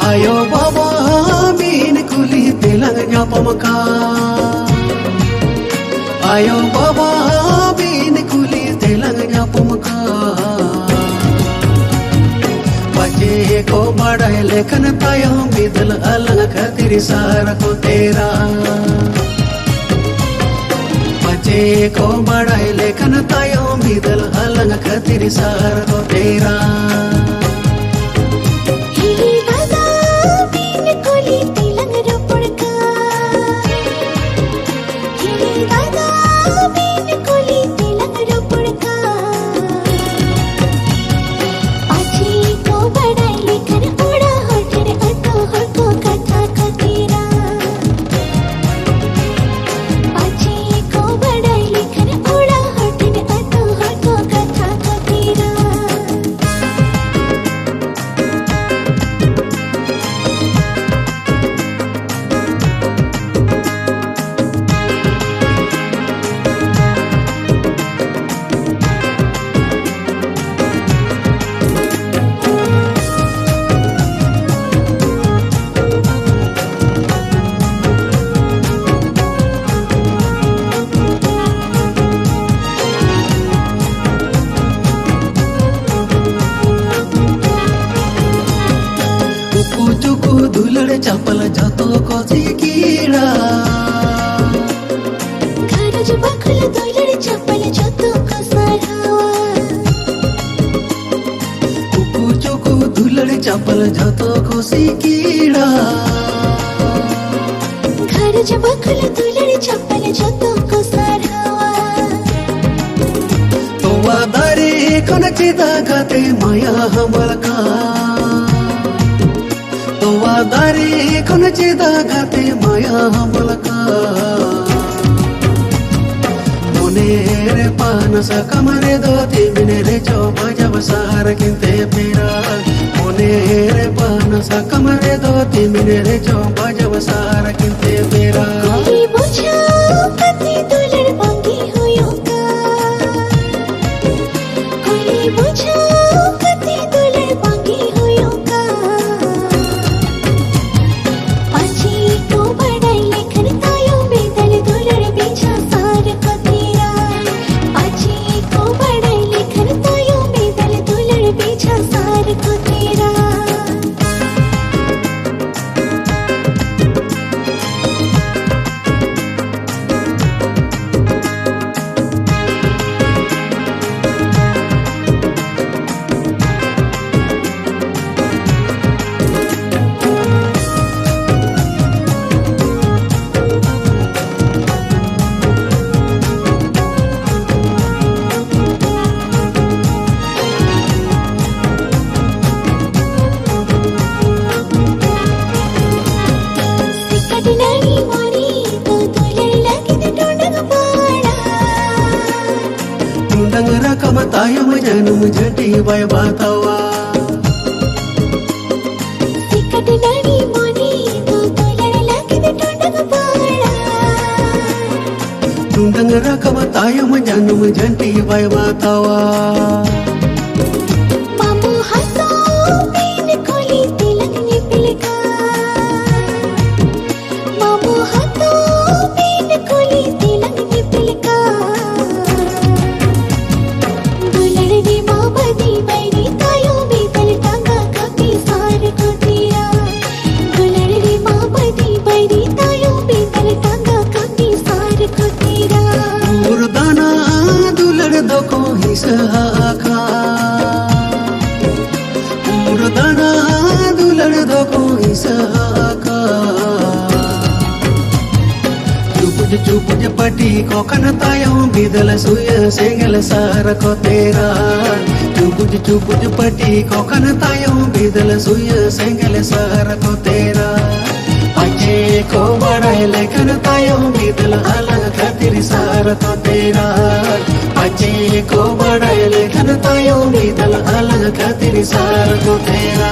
Ayo baba min kuli telangnya pamka. Ayo baba min kuli telangnya pamka. Bache ko badai lekan tayo bidal alang khatir sara ko tera. Bache ko badai lekan tayo bidal alang khatir sara ko tera. Cuku dular chapal jato ko sikira. Gharaj bakhl dular chapal jato ko sarhawa. Cuku dular chapal jato ko sikira. Gharaj bakhl dular chapal jato ko sarhawa. To wadare kon chida gate maya hamalka. Dari kon chida gate maya hamalka. Monere panasa kamare do timine chopa jab sar kinte pera. Monere panasa kamare do timine chopa jab sar kinte pera. Koi bujha kati dular bangi hoyo ka. Koi bujha kati dular bangi hoyo ka. Dangara kama tayo majanum jati bay batawa. Sikat nani moni to dular lagi de tondang pala. Dangara kama tayo majanum jati bay batawa. Mamu hato bin koli tilang ni pilka. Mamu hato bin koli tilang ni pilka. Sahaka Murdana dular do koi sahaka. Chupuj pati ko kan tayo bidal suya sengel sara ko tera. Chupuj pati ko kan tayo bidal suya sengel sara ko tera. Bache ko badai lekan tayo bidal alang khatir sara ko tera. Bache ko badai lekan tayo bidal alang khatir sara ko tera.